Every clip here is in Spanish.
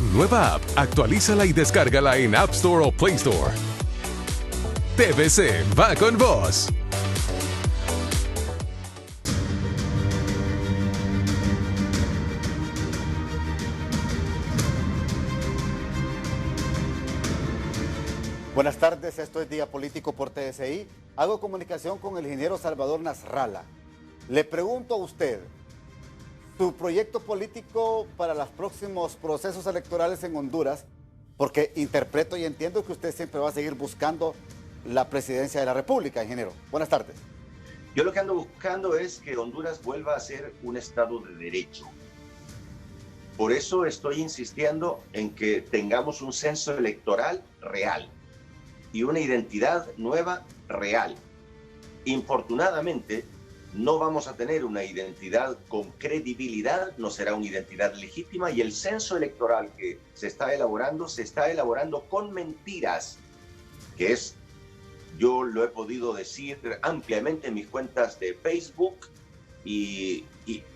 Nueva app. Actualízala y descárgala en App Store o Play Store. TVC va con vos. Buenas tardes, esto es Día Político por TSI. Hago comunicación con el ingeniero Salvador Nasralla. Le pregunto a usted, su proyecto político para los próximos procesos electorales en Honduras, porque interpreto y entiendo que usted siempre va a seguir buscando la presidencia de la República, ingeniero. Buenas tardes. Yo lo que ando buscando es que Honduras vuelva a ser un Estado de Derecho. Por eso estoy insistiendo en que tengamos un censo electoral real y una identidad nueva real. Infortunadamente, no vamos a tener una identidad con credibilidad, no será una identidad legítima, y el censo electoral que se está elaborando con mentiras, que es, yo lo he podido decir ampliamente en mis cuentas de Facebook, y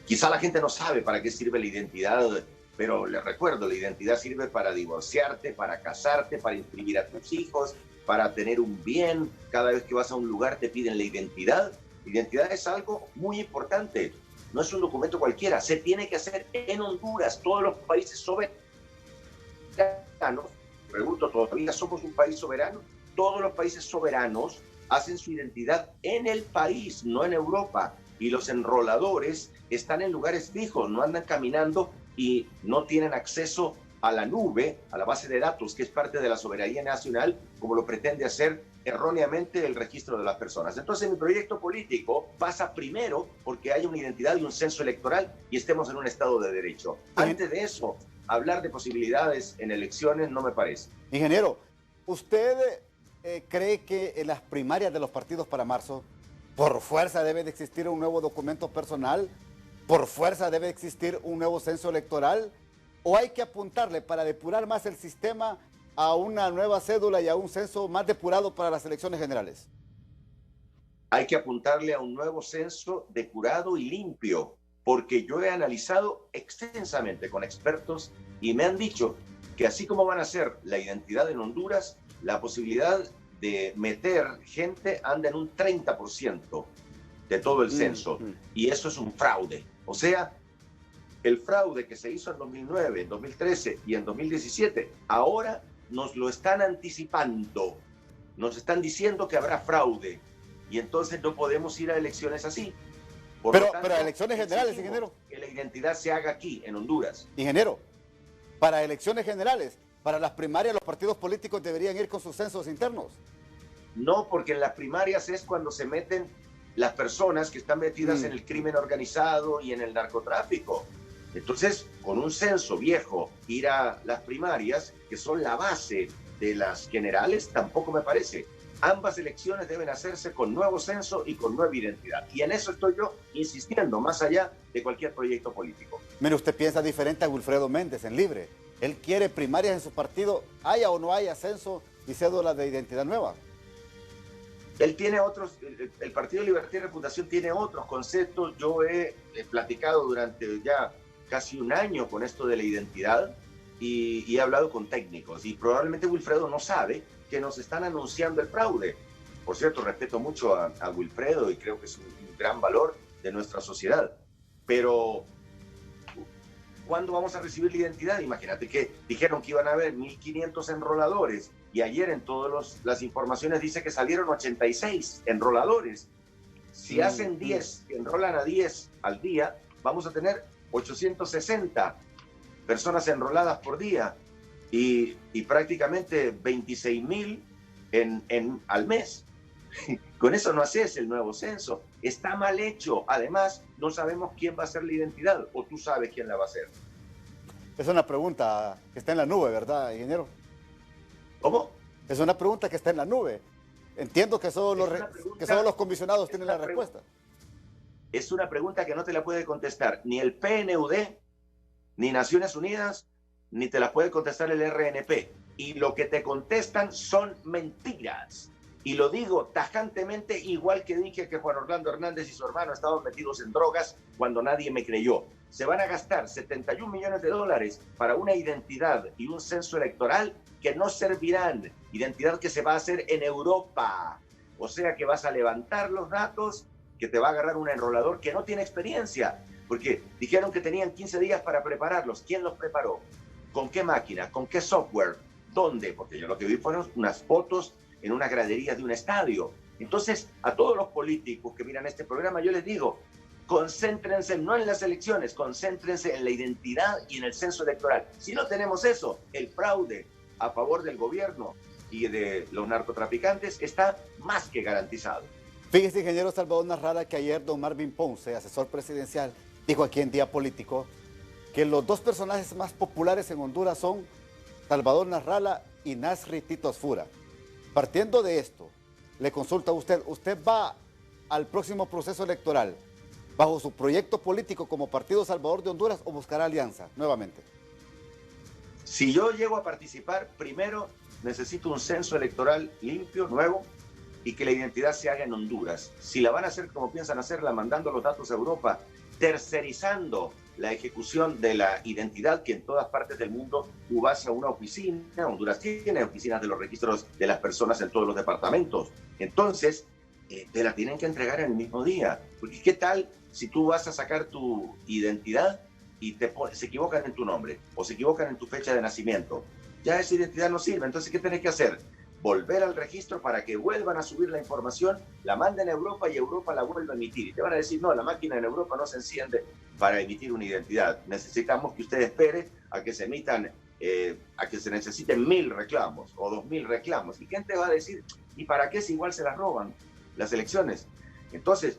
quizá la gente no sabe para qué sirve la identidad, pero les recuerdo, la identidad sirve para divorciarte, para casarte, para inscribir a tus hijos, para tener un bien. Cada vez que vas a un lugar te piden la identidad. La identidad es algo muy importante, no es un documento cualquiera, se tiene que hacer en Honduras. Todos los países soberanos, pregunto, ¿todavía somos un país soberano? Todos los países soberanos hacen su identidad en el país, no en Europa, y los enroladores están en lugares fijos, no andan caminando y no tienen acceso a la nube, a la base de datos, que es parte de la soberanía nacional, como lo pretende hacer erróneamente el registro de las personas. Entonces, mi proyecto político pasa primero porque hay una identidad y un censo electoral y estemos en un Estado de Derecho. Antes de eso, hablar de posibilidades en elecciones no me parece. Ingeniero, ¿usted cree que en las primarias de los partidos para marzo, por fuerza debe de existir un nuevo documento personal? ¿Por fuerza debe existir un nuevo censo electoral? ¿O hay que apuntarle para depurar más el sistema a una nueva cédula y a un censo más depurado para las elecciones generales? Hay que apuntarle a un nuevo censo depurado y limpio, porque yo he analizado extensamente con expertos y me han dicho que así como van a ser la identidad en Honduras, la posibilidad de meter gente anda en un 30% de todo el censo, y eso es un fraude. O sea, el fraude que se hizo en 2009, en 2013 y en 2017, ahora nos lo están anticipando. Nos están diciendo que habrá fraude y entonces no podemos ir a elecciones así. Pero a elecciones generales, ingeniero. Que la identidad se haga aquí, en Honduras. Ingeniero, para elecciones generales, para las primarias, los partidos políticos deberían ir con sus censos internos. No, porque en las primarias es cuando se meten las personas que están metidas en el crimen organizado y en el narcotráfico. Entonces, con un censo viejo, ir a las primarias, que son la base de las generales, tampoco me parece. Ambas elecciones deben hacerse con nuevo censo y con nueva identidad. Y en eso estoy yo insistiendo, más allá de cualquier proyecto político. Mire, usted piensa diferente a Wilfredo Méndez en Libre. Él quiere primarias en su partido, haya o no haya censo y cédula de identidad nueva. Él tiene otros, el Partido Libertad y Refundación tiene otros conceptos. Yo he platicado durante ya casi un año con esto de la identidad y he hablado con técnicos, y probablemente Wilfredo no sabe que nos están anunciando el fraude. Por cierto, respeto mucho a Wilfredo y creo que es un gran valor de nuestra sociedad, pero ¿cuándo vamos a recibir la identidad? Imagínate que dijeron que iban a haber 1.500 enroladores y ayer en todas las informaciones dice que salieron 86 enroladores. Si hacen 10, enrolan a 10 al día, vamos a tener 860 personas enroladas por día y prácticamente 26.000 al mes. Con eso no haces el nuevo censo. Está mal hecho. Además, no sabemos quién va a ser la identidad, o tú sabes quién la va a hacer. Es una pregunta que está en la nube, ¿verdad, ingeniero? ¿Cómo? Es una pregunta que está en la nube. Entiendo que solo los comisionados tienen la respuesta. Es una pregunta que no te la puede contestar ni el PNUD, ni Naciones Unidas, ni te la puede contestar el RNP. Y lo que te contestan son mentiras. Y lo digo tajantemente, igual que dije que Juan Orlando Hernández y su hermano estaban metidos en drogas cuando nadie me creyó. se van a gastar 71 millones de dólares para una identidad y un censo electoral que no servirán. Identidad que se va a hacer en Europa. O sea que vas a levantar los datos, que te va a agarrar un enrolador que no tiene experiencia. Porque dijeron que tenían 15 días para prepararlos. ¿Quién los preparó? ¿Con qué máquina? ¿Con qué software? ¿Dónde? Porque yo lo que vi fueron unas fotos en una gradería de un estadio. Entonces, a todos los políticos que miran este programa, yo les digo, concéntrense no en las elecciones, concéntrense en la identidad y en el censo electoral. Si no tenemos eso, el fraude a favor del gobierno y de los narcotraficantes está más que garantizado. Fíjese, ingeniero Salvador Narrala, que ayer don Marvin Ponce, asesor presidencial, dijo aquí en Día Político que los dos personajes más populares en Honduras son Salvador Narrala y Nasri Titos Fura. Partiendo de esto, le consulto a usted, ¿usted va al próximo proceso electoral bajo su proyecto político como Partido Salvador de Honduras o buscará alianza nuevamente? Si yo llego a participar, primero necesito un censo electoral limpio, nuevo, y que la identidad se haga en Honduras. Si la van a hacer como piensan hacerla, mandando los datos a Europa, tercerizando la ejecución de la identidad, que en todas partes del mundo tú vas a una oficina, Honduras tiene oficinas de los registros de las personas en todos los departamentos, entonces te la tienen que entregar en el mismo día, porque ¿qué tal si tú vas a sacar tu identidad y se equivocan en tu nombre o se equivocan en tu fecha de nacimiento? Ya esa identidad no sirve, entonces ¿qué tenés que hacer? Volver al registro para que vuelvan a subir la información, la manden a Europa y Europa la vuelve a emitir. Y te van a decir, no, la máquina en Europa no se enciende para emitir una identidad. Necesitamos que usted espere a que se emitan, a que se necesiten 1000 reclamos o 2000 reclamos. ¿Y quién te va a decir? ¿Y para qué si igual se las roban las elecciones? Entonces,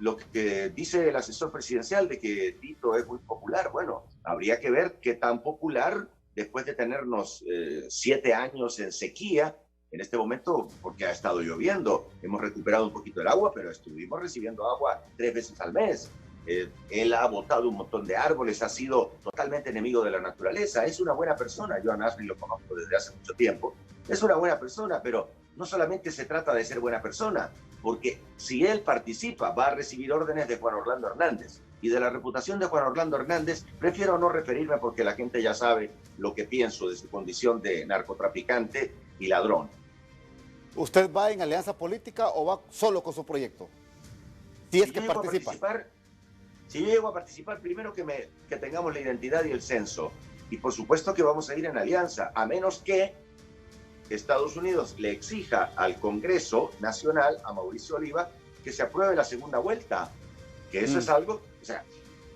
lo que dice el asesor presidencial de que Tito es muy popular, bueno, habría que ver qué tan popular después de tenernos 7 años en sequía, en este momento, porque ha estado lloviendo, hemos recuperado un poquito el agua, pero estuvimos recibiendo agua 3 veces al mes. Él ha botado un montón de árboles, ha sido totalmente enemigo de la naturaleza, es una buena persona, yo a Nasri lo conozco desde hace mucho tiempo, es una buena persona, pero no solamente se trata de ser buena persona, porque si él participa va a recibir órdenes de Juan Orlando Hernández, y de la reputación de Juan Orlando Hernández prefiero no referirme porque la gente ya sabe lo que pienso de su condición de narcotraficante y ladrón. ¿Usted va en alianza política o va solo con su proyecto? Si es que participa. Si yo llego a participar, primero que tengamos la identidad y el censo, y por supuesto que vamos a ir en alianza, a menos que Estados Unidos le exija al Congreso Nacional, a Mauricio Oliva, que se apruebe la segunda vuelta, que eso es algo, o sea,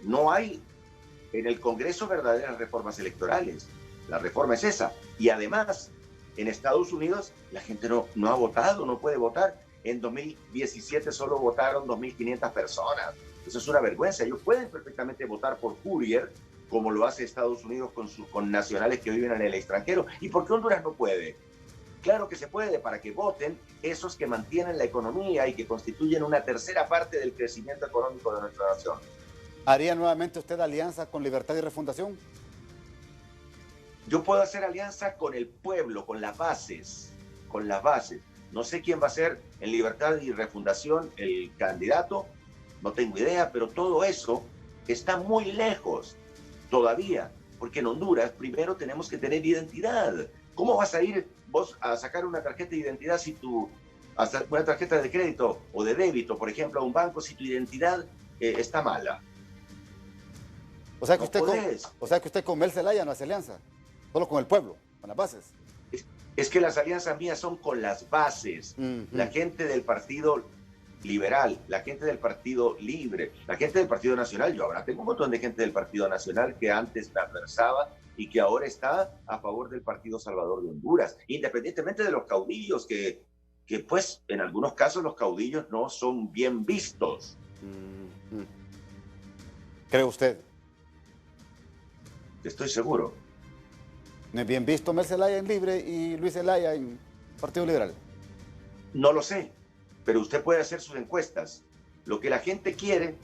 no hay en el Congreso verdaderas reformas electorales, la reforma es esa, y además en Estados Unidos la gente no ha votado, no puede votar. En 2017 solo votaron 2.500 personas, eso es una vergüenza. Ellos pueden perfectamente votar por courier, como lo hace Estados Unidos con nacionales que viven en el extranjero. ¿Y por qué Honduras no puede? Claro que se puede, para que voten esos que mantienen la economía y que constituyen una tercera parte del crecimiento económico de nuestra nación. ¿Haría nuevamente usted alianza con Libertad y Refundación? Yo puedo hacer alianza con el pueblo, con las bases, No sé quién va a ser en Libertad y Refundación el candidato, no tengo idea, pero todo eso está muy lejos todavía, porque en Honduras primero tenemos que tener identidad. ¿Cómo vas a ir vos a sacar una tarjeta de identidad una tarjeta de crédito o de débito, por ejemplo, a un banco, si tu identidad está mala? O sea que usted con Mel Zelaya no hace alianza, solo con el pueblo, con las bases. Es que las alianzas mías son con las bases, la gente del Partido Liberal, la gente del Partido Libre, la gente del Partido Nacional. Yo ahora tengo un montón de gente del Partido Nacional que antes me adversaba y que ahora está a favor del Partido Salvador de Honduras, independientemente de los caudillos, que pues en algunos casos los caudillos no son bien vistos. ¿Cree usted? Estoy seguro. ¿No es bien visto Mel Zelaya en Libre y Luis Zelaya en Partido Liberal? No lo sé, pero usted puede hacer sus encuestas. Lo que la gente quiere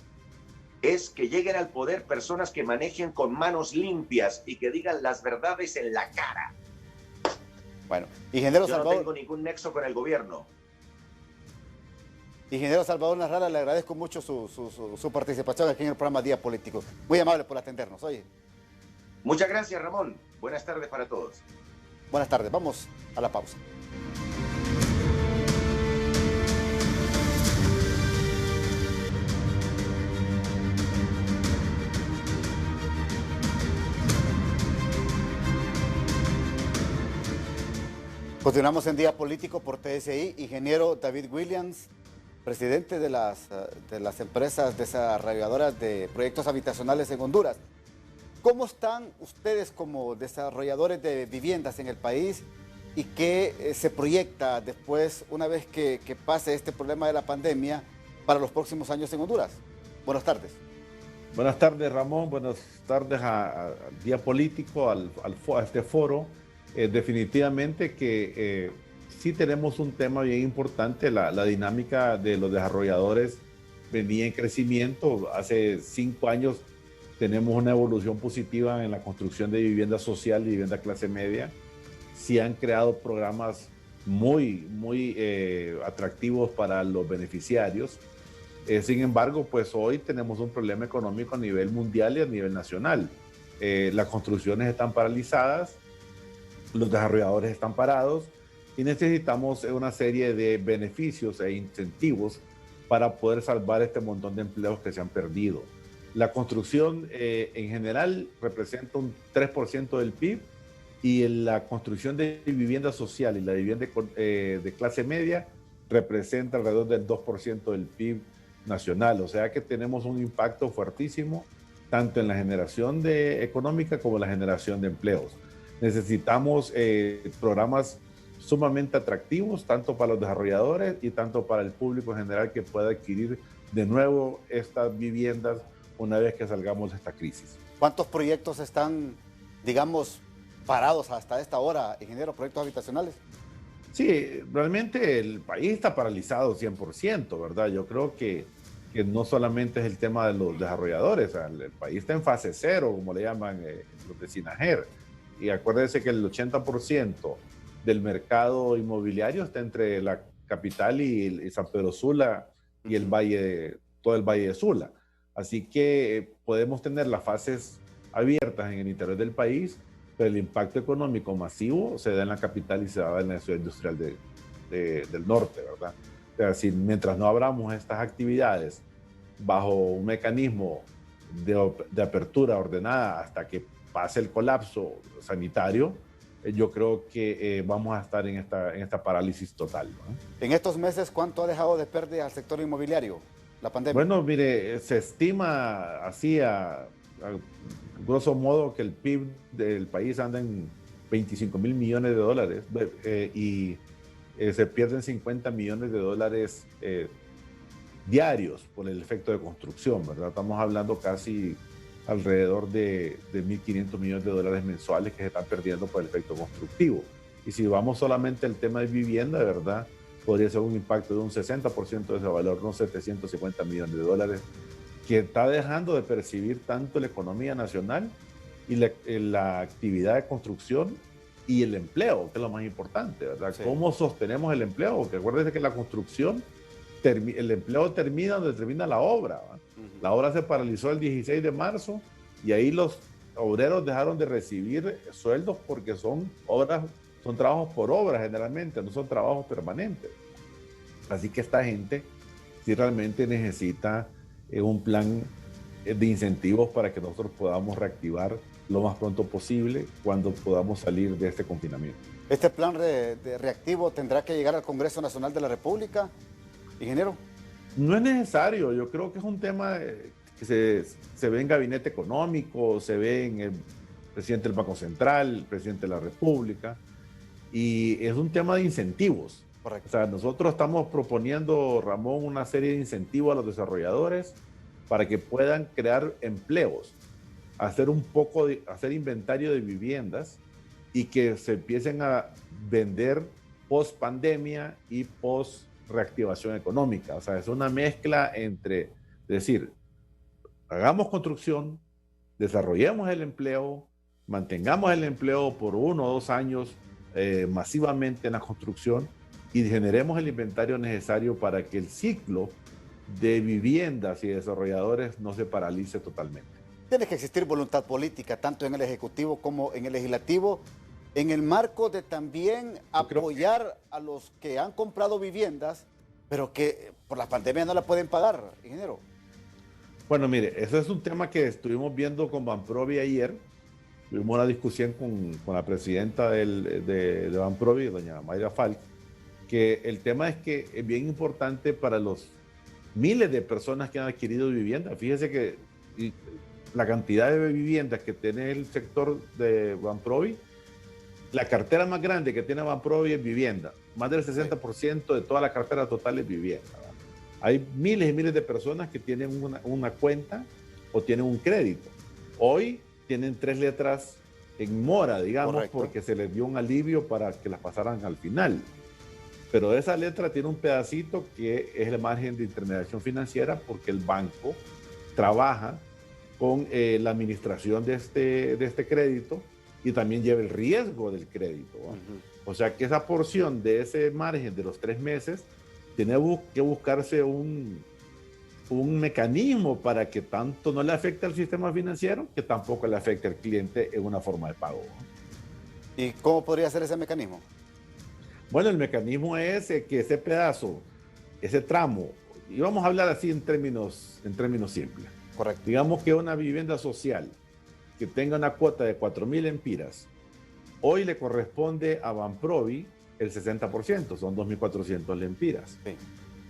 es que lleguen al poder personas que manejen con manos limpias y que digan las verdades en la cara. Bueno, ingeniero Yo Salvador, no tengo ningún nexo con el gobierno. Ingeniero Salvador Narrala, le agradezco mucho su participación aquí en el programa Día Político. Muy amable por atendernos. Oye. Muchas gracias, Ramón. Buenas tardes para todos. Buenas tardes. Vamos a la pausa. Continuamos en Día Político por TSI. Ingeniero David Williams, presidente de las empresas desarrolladoras de proyectos habitacionales en Honduras. ¿Cómo están ustedes como desarrolladores de viviendas en el país y qué se proyecta después, una vez que pase este problema de la pandemia, para los próximos años en Honduras? Buenas tardes. Buenas tardes, Ramón. Buenas tardes al Día Político, a este foro. Definitivamente que sí tenemos un tema bien importante. La dinámica de los desarrolladores venía en crecimiento. Hace 5 años tenemos una evolución positiva en la construcción de vivienda social y vivienda clase media. Sí han creado programas muy atractivos para los beneficiarios. Sin embargo, pues hoy tenemos un problema económico a nivel mundial y a nivel nacional. Las construcciones están paralizadas, los desarrolladores están parados y necesitamos una serie de beneficios e incentivos para poder salvar este montón de empleos que se han perdido. La construcción en general representa un 3% del PIB y la construcción de vivienda social y la vivienda de clase media representa alrededor del 2% del PIB nacional. O sea que tenemos un impacto fuertísimo tanto en la generación económica como en la generación de empleos. Necesitamos programas sumamente atractivos, tanto para los desarrolladores y tanto para el público en general que pueda adquirir de nuevo estas viviendas una vez que salgamos de esta crisis. ¿Cuántos proyectos están, digamos, parados hasta esta hora, ingeniero, proyectos habitacionales? Sí, realmente el país está paralizado 100%, ¿verdad? Yo creo que no solamente es el tema de los desarrolladores, el país está en fase cero, como le llaman los de Sinajer. Y acuérdense que el 80% del mercado inmobiliario está entre la capital y San Pedro Sula y el valle, todo el valle de Sula. Así que podemos tener las fases abiertas en el interior del país, pero el impacto económico masivo se da en la capital y se da en la ciudad industrial del norte, ¿verdad? O sea, si mientras no abramos estas actividades bajo un mecanismo de apertura ordenada hasta que pase el colapso sanitario, yo creo que vamos a estar en esta parálisis total, ¿no? En estos meses, ¿cuánto ha dejado de pérdida al sector inmobiliario la pandemia? Bueno, mire, se estima así a grosso modo que el PIB del país anda en 25 mil millones de dólares y se pierden 50 millones de dólares diarios por el efecto de construcción, ¿verdad? Estamos hablando casi alrededor de 1.500 millones de dólares mensuales que se están perdiendo por el efecto constructivo. Y si vamos solamente al tema de vivienda, de verdad, podría ser un impacto de un 60% de ese valor, unos 750 millones de dólares, que está dejando de percibir tanto la economía nacional y la actividad de construcción y el empleo, que es lo más importante, ¿verdad? Sí. ¿Cómo sostenemos el empleo? Porque acuérdense que la construcción, el empleo termina donde termina la obra, ¿verdad? La obra se paralizó el 16 de marzo y ahí los obreros dejaron de recibir sueldos porque son trabajos por obra generalmente, no son trabajos permanentes. Así que esta gente sí realmente necesita un plan de incentivos para que nosotros podamos reactivar lo más pronto posible cuando podamos salir de este confinamiento. ¿Este plan de reactivo tendrá que llegar al Congreso Nacional de la República, ingeniero? No es necesario, yo creo que es un tema que se ve en Gabinete Económico, se ve en el presidente del Banco Central, el presidente de la República, y es un tema de incentivos. Correcto. O sea, nosotros estamos proponiendo, Ramón, una serie de incentivos a los desarrolladores para que puedan crear empleos, hacer inventario de viviendas y que se empiecen a vender post pandemia y post reactivación económica. O sea, es una mezcla entre decir, hagamos construcción, desarrollemos el empleo, mantengamos el empleo por 1 o 2 años masivamente en la construcción y generemos el inventario necesario para que el ciclo de viviendas y desarrolladores no se paralice totalmente. Tiene que existir voluntad política, tanto en el Ejecutivo como en el Legislativo, en el marco de también apoyar a los que han comprado viviendas, pero que por la pandemia no la pueden pagar, ingeniero. Bueno, mire, eso es un tema que estuvimos viendo con Banprovi ayer. Tuvimos una discusión con la presidenta de Banprovi, doña Mayra Falk, que el tema es que es bien importante para los miles de personas que han adquirido vivienda. Fíjese que la cantidad de viviendas que tiene el sector de Banprovi, la cartera más grande que tiene Banprovi es vivienda. Más del 60% de toda la cartera total es vivienda. Hay miles y miles de personas que tienen una cuenta o tienen un crédito. Hoy tienen 3 letras en mora, digamos, correcto, porque se les dio un alivio para que las pasaran al final. Pero esa letra tiene un pedacito que es el margen de intermediación financiera, porque el banco trabaja con la administración de este crédito y también lleva el riesgo del crédito. O sea que esa porción de ese margen de los 3 meses tiene que buscarse un mecanismo para que tanto no le afecte al sistema financiero, que tampoco le afecte al cliente en una forma de pago. ¿Y cómo podría ser ese mecanismo? Bueno, el mecanismo es que ese pedazo, ese tramo, y vamos a hablar así en términos simples. Correcto. Digamos que una vivienda social que tenga una cuota de 4.000 empiras, hoy le corresponde a Banprovi el 60%, son 2.400 lempiras. Sí.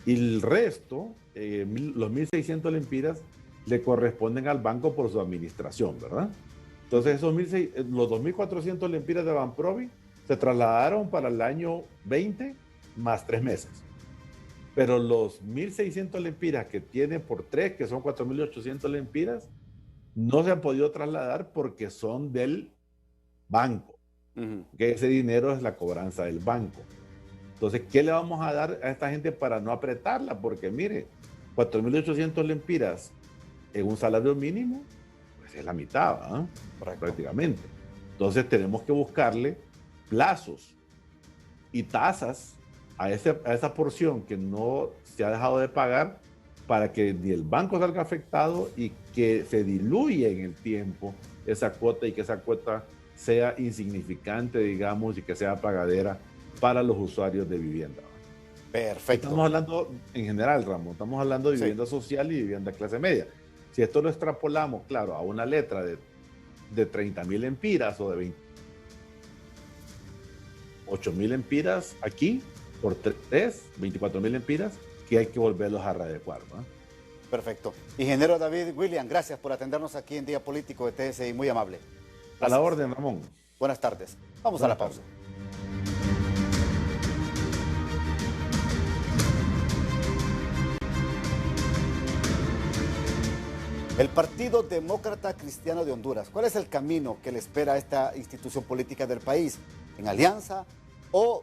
Y el resto, los 1.600 lempiras, le corresponden al banco por su administración, ¿verdad? Entonces, los 2.400 lempiras de Banprovi se trasladaron para el año 20 más 3 meses. Pero los 1.600 lempiras que tiene por 3, que son 4.800 lempiras, no se han podido trasladar porque son del banco. Que ese dinero es la cobranza del banco. Entonces, ¿qué le vamos a dar a esta gente para no apretarla? Porque mire, 4.800 lempiras en un salario mínimo, pues es la mitad, ¿eh? Prácticamente. Entonces, tenemos que buscarle plazos y tasas a esa porción que no se ha dejado de pagar para que ni el banco salga afectado y que se diluya en el tiempo esa cuota y que esa cuota sea insignificante, digamos, y que sea pagadera para los usuarios de vivienda. Perfecto. Estamos hablando en general, Ramón, estamos hablando de vivienda social y vivienda clase media. Si esto lo extrapolamos, claro, a una letra de 30.000 empiras o de 28.000 empiras aquí, por 24.000 empiras, que hay que volverlos a readecuar, ¿no? Perfecto. Ingeniero David William, gracias por atendernos aquí en Día Político de TSI, muy amable. Gracias. A la orden, Ramón. Buenas tardes. Vamos a la pausa. El Partido Demócrata Cristiano de Honduras, ¿cuál es el camino que le espera a esta institución política del país? ¿En alianza o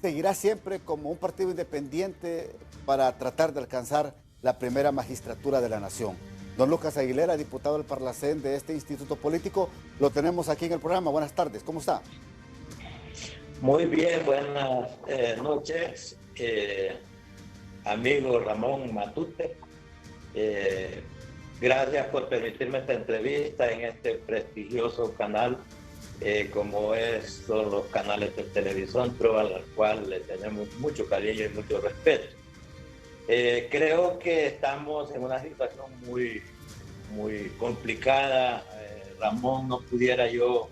seguirá siempre como un partido independiente para tratar de alcanzar la primera magistratura de la nación? Don Lucas Aguilera, diputado del Parlacén de este instituto político, lo tenemos aquí en el programa. Buenas tardes, ¿cómo está? Muy bien, buenas noches, amigo Ramón Matute. Gracias por permitirme esta entrevista en este prestigioso canal, como son los canales de televisión, pero al cual le tenemos mucho cariño y mucho respeto. Creo que estamos en una situación muy complicada. Ramón, no pudiera yo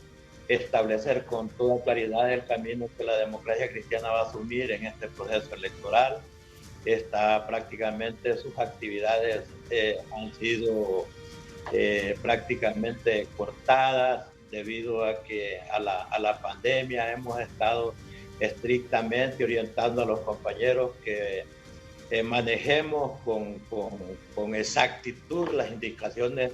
establecer con toda claridad el camino que la democracia cristiana va a asumir en este proceso electoral. Prácticamente sus actividades han sido prácticamente cortadas debido a que a la pandemia hemos estado estrictamente orientando a los compañeros que manejemos con exactitud las indicaciones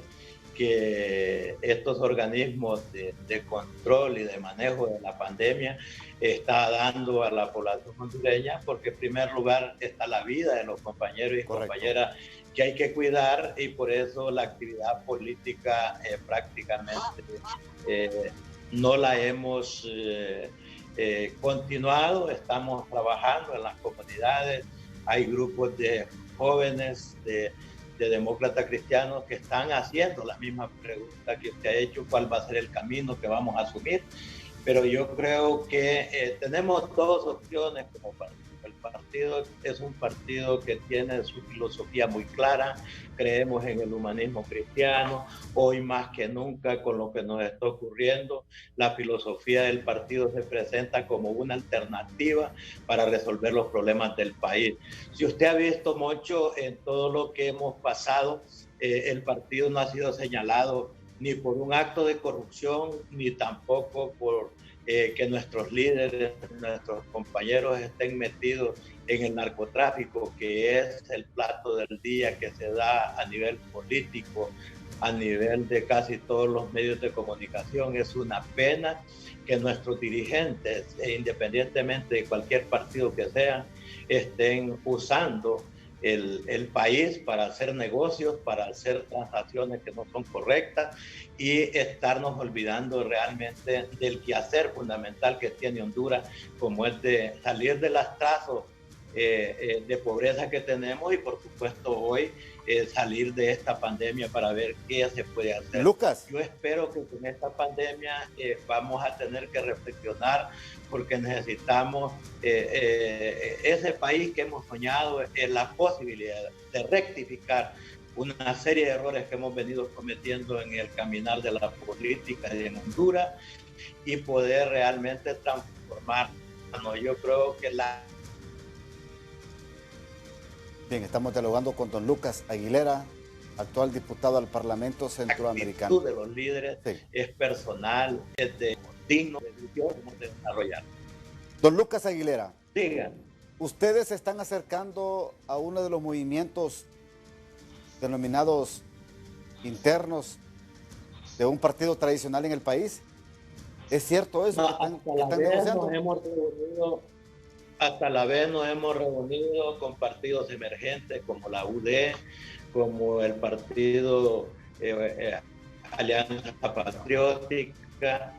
que estos organismos de control y de manejo de la pandemia está dando a la población hondureña, porque en primer lugar está la vida de los compañeros y compañeras que hay que cuidar, y por eso la actividad política prácticamente no la hemos continuado, estamos trabajando en las comunidades, hay grupos de jóvenes, de demócratas cristianos que están haciendo la misma pregunta que usted ha hecho, cuál va a ser el camino que vamos a asumir, pero yo creo que tenemos dos opciones como partido. El partido es un partido que tiene su filosofía muy clara, creemos en el humanismo cristiano, hoy más que nunca con lo que nos está ocurriendo, la filosofía del partido se presenta como una alternativa para resolver los problemas del país. Si usted ha visto mucho en todo lo que hemos pasado, el partido no ha sido señalado ni por un acto de corrupción, ni tampoco por que nuestros líderes, nuestros compañeros estén metidos en el narcotráfico, que es el plato del día que se da a nivel político, a nivel de casi todos los medios de comunicación. Es una pena que nuestros dirigentes, independientemente de cualquier partido que sean, estén usando el país para hacer negocios, para hacer transacciones que no son correctas y estarnos olvidando realmente del quehacer fundamental que tiene Honduras, como es de salir del atraso de pobreza que tenemos y por supuesto hoy salir de esta pandemia para ver qué se puede hacer. Lucas. Yo espero que con esta pandemia vamos a tener que reflexionar porque necesitamos ese país que hemos soñado, la posibilidad de rectificar una serie de errores que hemos venido cometiendo en el caminar de la política y en Honduras y poder realmente transformarnos. Yo creo que Bien, estamos dialogando con don Lucas Aguilera, actual diputado al Parlamento Centroamericano. La actitud de los líderes es personal, es de digno de desarrollar. Don Lucas Aguilera, digan. ¿Ustedes se están acercando a uno de los movimientos denominados internos de un partido tradicional en el país? ¿Es cierto eso? Hasta la vez nos hemos reunido con partidos emergentes como la UD, como el partido Alianza Patriótica.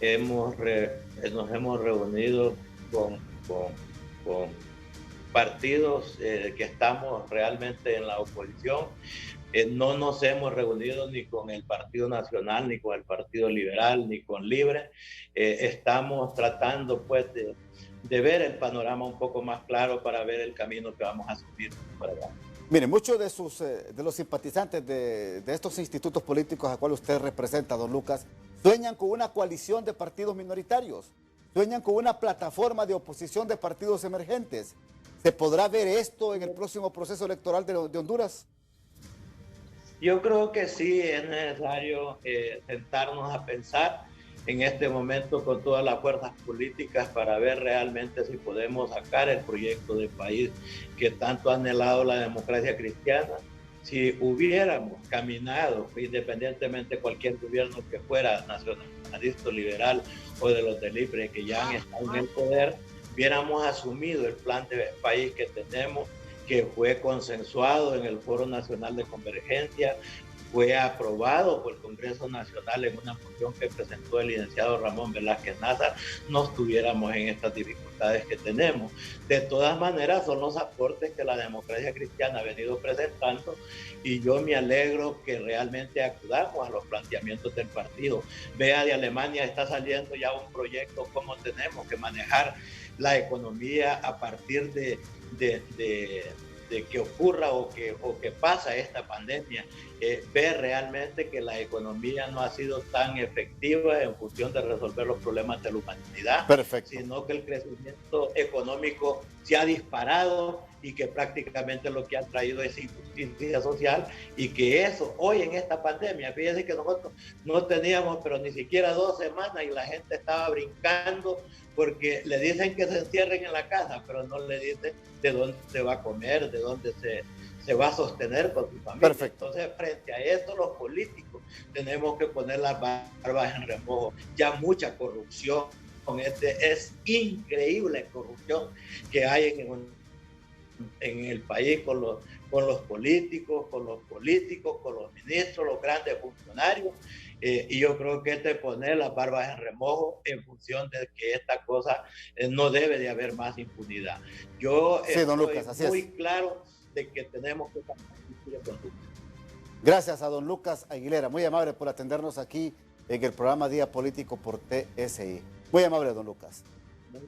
Nos hemos reunido con partidos que estamos realmente en la oposición. No nos hemos reunido ni con el Partido Nacional, ni con el Partido Liberal, ni con Libre. Estamos tratando pues de ver el panorama un poco más claro para ver el camino que vamos a subir para allá. Mire, muchos de los simpatizantes de estos institutos políticos a cuales usted representa, don Lucas, sueñan con una coalición de partidos minoritarios, sueñan con una plataforma de oposición de partidos emergentes. ¿Se podrá ver esto en el próximo proceso electoral de Honduras? Yo creo que sí, es necesario sentarnos a pensar en este momento con todas las fuerzas políticas para ver realmente si podemos sacar el proyecto de país que tanto ha anhelado la democracia cristiana. Si hubiéramos caminado, independientemente de cualquier gobierno que fuera, nacionalista, liberal o de los de Libre que ya han estado en el poder, hubiéramos asumido el plan de país que tenemos, que fue consensuado en el Foro Nacional de Convergencia, fue aprobado por el Congreso Nacional en una moción que presentó el licenciado Ramón Velázquez Nazar, no estuviéramos en estas dificultades que tenemos. De todas maneras, son los aportes que la democracia cristiana ha venido presentando y yo me alegro que realmente acudamos a los planteamientos del partido. Vea, de Alemania está saliendo ya un proyecto cómo tenemos que manejar la economía a partir de que ocurra o que pasa esta pandemia, ver realmente que la economía no ha sido tan efectiva en función de resolver los problemas de la humanidad. Perfecto. Sino que el crecimiento económico se ha disparado y que prácticamente lo que ha traído es injusticia social y que eso hoy en esta pandemia, fíjense que nosotros no teníamos pero ni siquiera 2 semanas y la gente estaba brincando porque le dicen que se encierren en la casa, pero no le dicen de dónde se va a comer, de dónde se va a sostener con su familia. Perfecto. Entonces, frente a esto, los políticos tenemos que poner las barbas en remojo. Ya mucha corrupción, es increíble corrupción que hay en el país con los políticos, con los ministros, los grandes funcionarios, Y yo creo que este poner las barbas en remojo en función de que esta cosa no debe de haber más impunidad. Yo Sí, don estoy Lucas, así muy es. claro de que tenemos que cambiar el estilo de conducta. Gracias a don Lucas Aguilera, muy amable por atendernos aquí en el programa Día Político por TSI. Muy amable, don Lucas. Muchas